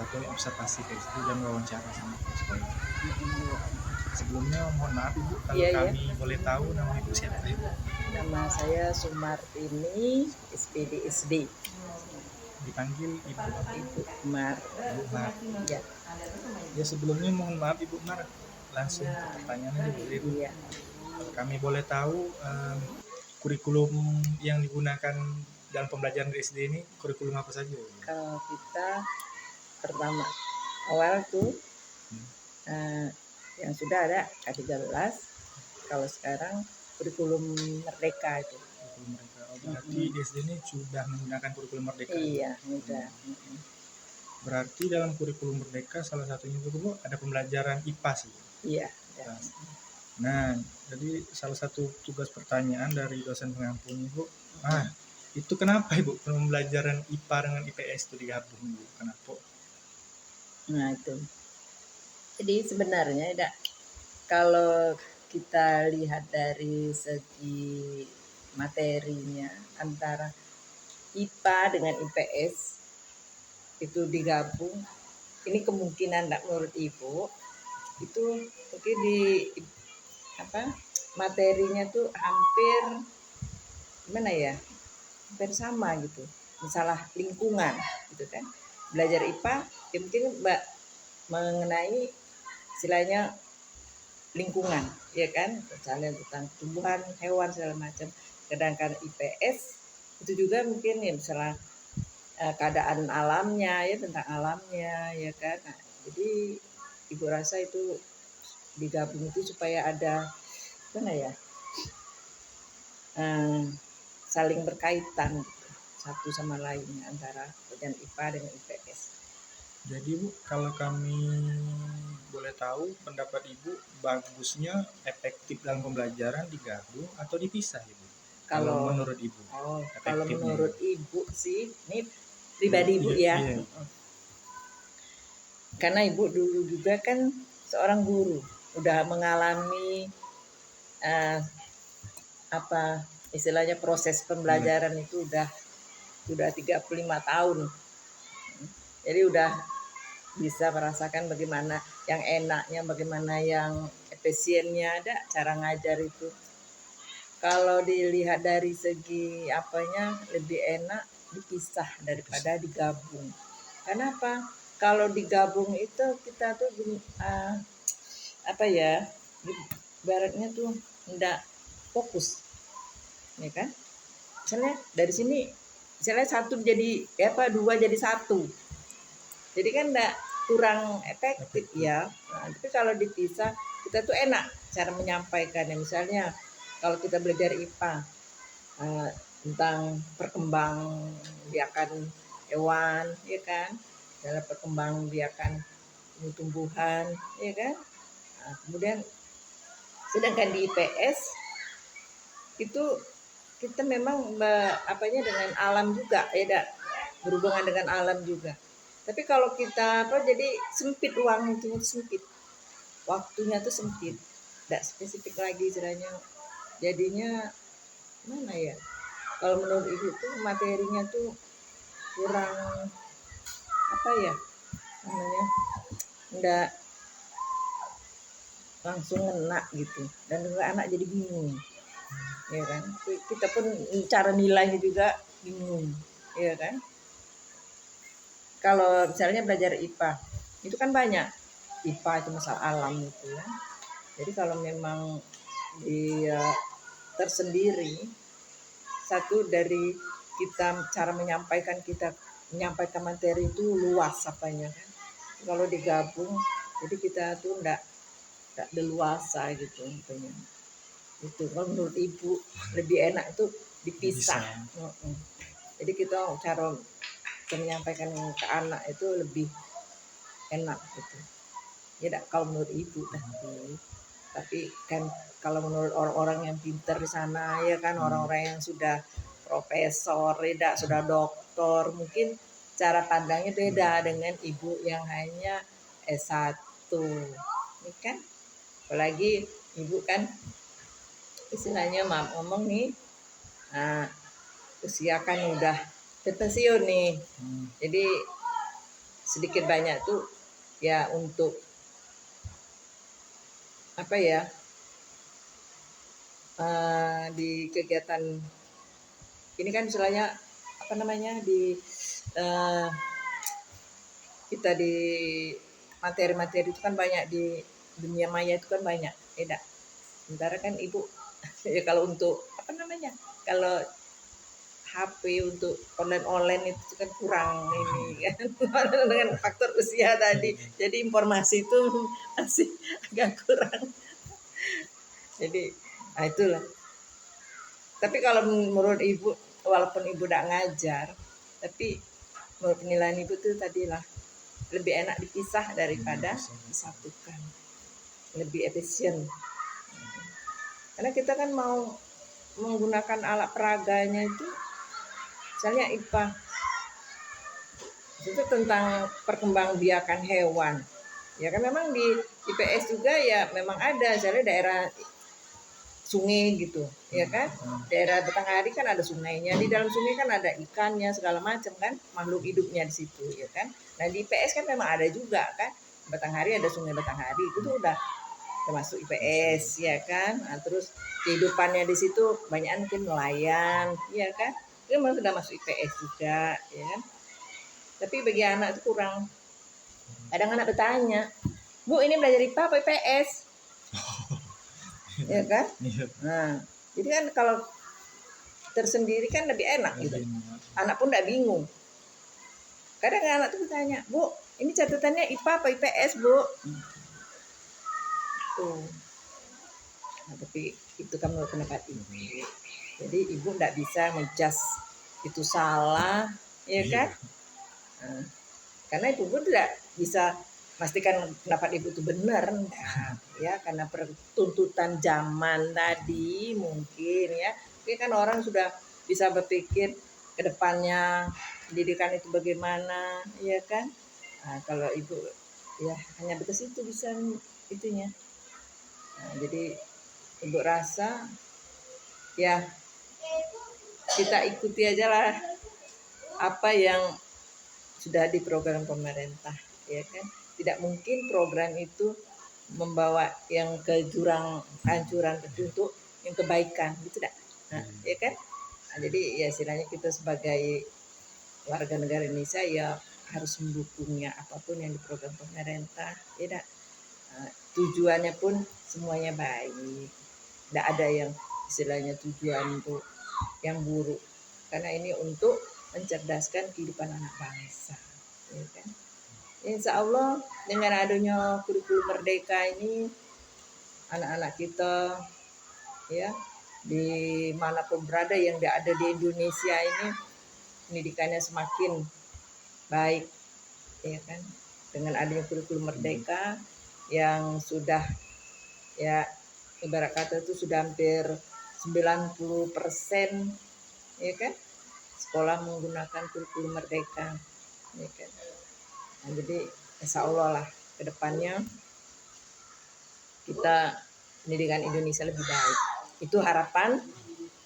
satu observasi ke SD dan wawancara sama sekolah. Sebelumnya mohon maaf Ibu kalau Iya, kami boleh tahu nama Ibu siapa Ibu? Nama saya Sumartini, SPD SD. Dipanggil Ibu Ibu Mar. Ibu Mar. Ya, Ya sebelumnya mohon maaf Ibu Mar, langsung ke pertanyaannya boleh Ibu. iya. Kami boleh tahu kurikulum yang digunakan dalam pembelajaran di SD ini kurikulum apa saja? Kalau kita pertama awal tuh yang sudah ada K13. Kalau sekarang kurikulum merdeka itu. Kurikulum Merdeka. Oh, berarti di SD ini sudah menggunakan kurikulum Merdeka. Iya, mudah. Berarti dalam kurikulum Merdeka salah satunya itu Bu ada pembelajaran IPA sih. Iya. Ya. Nah, jadi salah satu tugas pertanyaan dari dosen pengampu Ibu, itu kenapa Ibu pembelajaran IPA dengan IPS itu digabung Ibu? Kenapa? Nah itu. Jadi sebenarnya kalau kita lihat dari segi materinya antara IPA dengan IPS itu digabung, ini kemungkinan menurut Ibu itu mungkin materinya tuh hampir gimana ya, hampir sama gitu, masalah lingkungan gitu kan. Belajar IPA ya mungkin mengenai istilahnya lingkungan, ya kan, misalnya tentang tumbuhan, hewan segala macam. Sedangkan IPS itu juga mungkin ya misalnya keadaan alamnya, ya tentang alamnya, ya kan. Nah, jadi Ibu rasa itu digabung itu supaya ada mana ya, saling berkaitan gitu, satu sama lainnya antara pelajaran IPA dengan IPS. Jadi Bu, kalau kami boleh tahu pendapat Ibu, bagusnya efektif dalam pembelajaran digabung atau dipisah Ibu? Kalau menurut Ibu? Kalau menurut Ibu sih, ini pribadi Ibu ya. Iya. Karena Ibu dulu juga kan seorang guru, udah mengalami istilahnya proses pembelajaran itu udah 35 tahun. Jadi udah bisa merasakan bagaimana yang enaknya, bagaimana yang efisiennya, ada cara ngajar itu. Kalau dilihat dari segi apanya, lebih enak dipisah daripada digabung. Kenapa? Kalau digabung itu kita tuh ibaratnya tuh enggak fokus, ya kan? Misalnya dari sini, misalnya satu jadi dua jadi satu, jadi kan enggak, kurang efektif ya. Nah, tapi kalau dipisah kita tuh enak cara menyampaikannya. Misalnya kalau kita belajar IPA tentang perkembangbiakan hewan, ya kan, dalam perkembangbiakan tumbuhan, ya kan. Nah, kemudian sedangkan di IPS itu kita memang dengan alam juga, ya, berhubungan dengan alam juga. Tapi kalau kita jadi sempit, ruang itu sempit, waktunya tuh sempit, tidak spesifik lagi istilahnya. Jadinya mana ya? Kalau menurut Ibu tuh materinya tuh kurang enggak langsung ngena gitu, dan juga anak jadi bingung, ya kan. Kita pun cara nilainya juga bingung, ya kan. Kalau misalnya belajar IPA itu kan banyak, IPA itu masalah alam itu ya. Jadi kalau memang dia tersendiri, satu dari kita cara menyampaikan materi itu luas apanya kan. Kalau digabung jadi kita tuh enggak leluasa gitu intinya. Itu kalau menurut Ibu lebih enak itu dipisah. Jadi kita cara menyampaikan ke anak itu lebih enak gitu. Ya kalau menurut Ibu tapi kan kalau menurut orang-orang yang pintar di sana, ya kan, orang-orang yang sudah profesor, ya, sudah doktor, mungkin cara pandangnya beda dengan Ibu yang hanya S1, ini kan. Apalagi Ibu kan istilahnya ngomong nih, usia kan udah pensiun nih. Jadi sedikit banyak tuh ya untuk apa ya, di kegiatan ini kan istilahnya apa namanya di eh, kita di materi-materi itu kan banyak, di dunia maya itu kan banyak, tidak. Sementara kan ibu ya kalau untuk apa namanya, kalau HP untuk online itu kan kurang ini kan dengan faktor usia tadi, jadi informasi itu masih agak kurang. Jadi nah itulah. Tapi kalau menurut ibu, walaupun ibu tidak ngajar, tapi menurut penilaian ibu tuh tadilah lebih enak dipisah daripada disatukan, lebih efisien. Karena kita kan mau menggunakan alat peraganya itu, misalnya IPA itu tentang perkembangbiakan hewan. Ya kan memang di IPS juga ya memang ada, misalnya daerah sungai gitu, ya kan? Daerah Batanghari kan ada sungainya, di dalam sungai kan ada ikannya segala macam kan, makhluk hidupnya di situ, ya kan? Nah di IPS kan memang ada juga kan, Batanghari ada sungai Batanghari, itu tuh udah termasuk IPS, ya kan? Nah, terus kehidupannya di situ banyak mungkin nelayan, ya kan? Itu memang sudah masuk IPS juga, ya kan? Tapi bagi anak itu kurang. Kadang anak bertanya, Bu ini belajar IPA apa IPS? Ya kan? Nah, jadi kan kalau tersendiri kan lebih enak gitu. Anak pun tidak bingung. Kadang anak tuh bertanya, Bu ini catatannya IPA apa IPS Bu? Tuh. Nah, tapi itu kan menurut pendapat ibu. Jadi ibu tidak bisa ngejudge itu salah, ya kan? Nah, karena ibu pun tidak bisa pastikan pendapat ibu itu benar, nah, ya karena pertuntutan zaman tadi mungkin ya. Tapi kan orang sudah bisa berpikir ke depannya pendidikan itu bagaimana, ya kan? Nah, kalau ibu ya hanya betul itu bisa itunya. Nah, jadi ibu rasa ya kita ikuti aja lah apa yang sudah di program pemerintah, ya kan? Tidak mungkin program itu membawa yang ke jurang hancuran untuk yang kebaikan, gitu tidak? Nah, ya kan? Nah, jadi ya istilahnya kita sebagai warga negara Indonesia ya harus mendukungnya apapun yang di program pemerintah, tidak? Nah, tujuannya pun semuanya baik, tidak ada yang istilahnya tujuan untuk yang buruk, karena ini untuk mencerdaskan kehidupan anak bangsa, ya kan? Insya Allah dengan adanya kurikulum merdeka ini anak-anak kita ya dimanapun berada yang ada di Indonesia ini pendidikannya semakin baik, ya kan? Dengan adanya kurikulum merdeka yang sudah ya ibarat kata itu sudah hampir 90%, ya kan? Sekolah menggunakan kurikulum merdeka, ya kan? Nah, jadi insya Allah lah ke depannya kita pendidikan Indonesia lebih baik. Itu harapan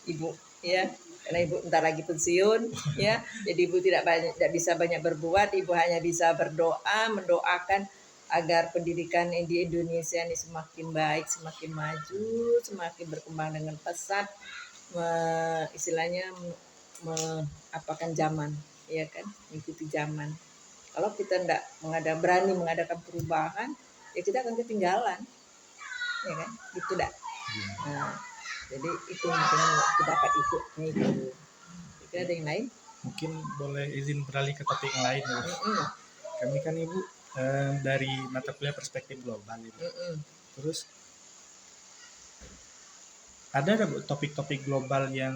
ibu, ya. Karena ibu bentar lagi pensiun, ya. Jadi ibu tidak bisa banyak berbuat, ibu hanya bisa berdoa, mendoakan agar pendidikan di Indonesia ini semakin baik, semakin maju, semakin berkembang dengan pesat, istilahnya apakan zaman, ya kan, mengikuti zaman. Kalau kita tidak berani mengadakan perubahan, ya kita akan ketinggalan, ya kan? Itu dah. Nah, jadi itu mungkin pendapat ibu. Itu ada yang lain? Mungkin boleh izin beralih ke topik yang lain ya. Kami kan ibu dari mata kuliah perspektif global ibu. Terus ada topik-topik global yang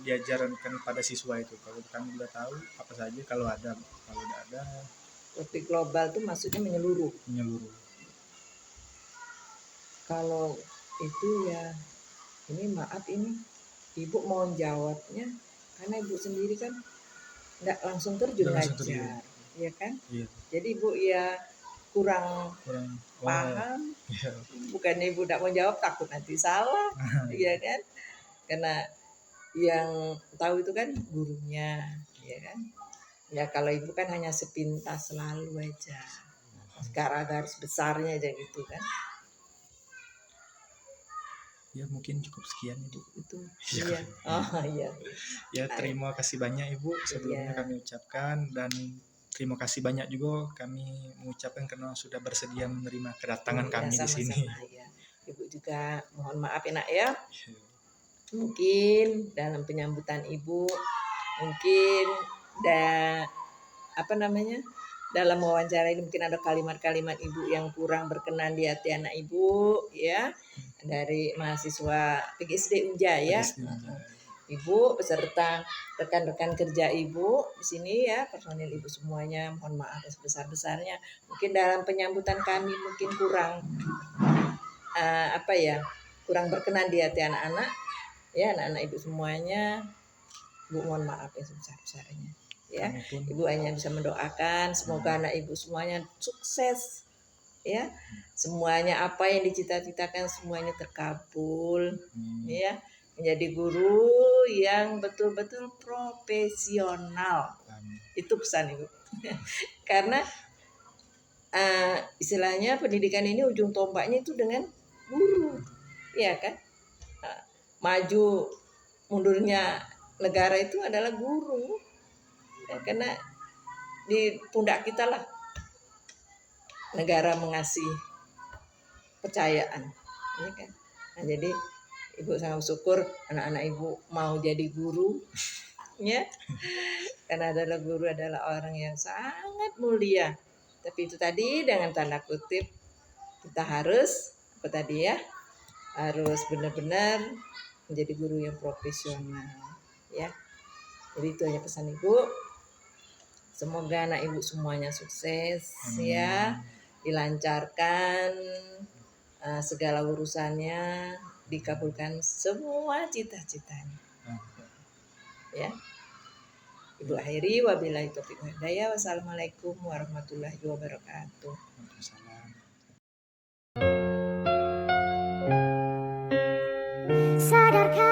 diajarkan pada siswa itu? Kalau kami udah tahu apa saja, kalau ada, kalau tidak ada. Topik global itu maksudnya menyeluruh. Kalau itu ya ini maaf ini ibu mau jawabnya karena ibu sendiri kan nggak langsung terjun ngajar, ya kan? Iya. Jadi ibu ya kurang paham. Iya. Bukannya ibu tidak mau jawab, takut nanti salah, ya kan? Karena yang tahu itu kan gurunya, ya kan? Ya kalau ibu kan hanya sepintas selalu aja, garis besarnya aja gitu kan. Ya mungkin cukup sekian Ibu. Itu iya. Oh iya. Ya terima kasih banyak Ibu sebelumnya Iya. kami ucapkan, dan terima kasih banyak juga kami mengucapkan karena sudah bersedia menerima kedatangan Iya, kami di sini. sama-sama ya. Ibu juga mohon maaf ya nak ya. Mungkin dalam penyambutan ibu, mungkin dalam wawancara ini mungkin ada kalimat-kalimat ibu yang kurang berkenan di hati anak ibu ya, dari mahasiswa PGSD Unja ya. Ibu beserta rekan-rekan kerja ibu di sini ya, personil ibu semuanya mohon maaf sebesar-besarnya. Mungkin dalam penyambutan kami mungkin kurang kurang berkenan di hati anak-anak ya, anak-anak ibu semuanya. Ibu mohon maaf ya sebesar-besarnya ya. Ibu hanya bisa mendoakan semoga anak ibu semuanya sukses ya. Semuanya apa yang dicita-citakan semuanya terkabul ya. Menjadi guru yang betul-betul profesional. Itu pesan ibu. Karena istilahnya pendidikan ini ujung tombaknya itu dengan guru, ya kan? Maju mundurnya negara itu adalah guru, ya, karena di pundak kita lah negara mengasih kepercayaan, ya kan? Nah, jadi ibu sangat bersyukur anak-anak ibu mau jadi guru, ya, karena guru adalah orang yang sangat mulia. Tapi itu tadi dengan tanda kutip kita harus harus benar-benar menjadi guru yang profesional ya. Jadi itu hanya pesan ibu. Semoga anak ibu semuanya sukses ya, dilancarkan segala urusannya, dikabulkan semua cita-citanya ya. Ibu akhiri wabillahi taufiq wal hidayah. Wassalamualaikum warahmatullahi wabarakatuh. Sadarkah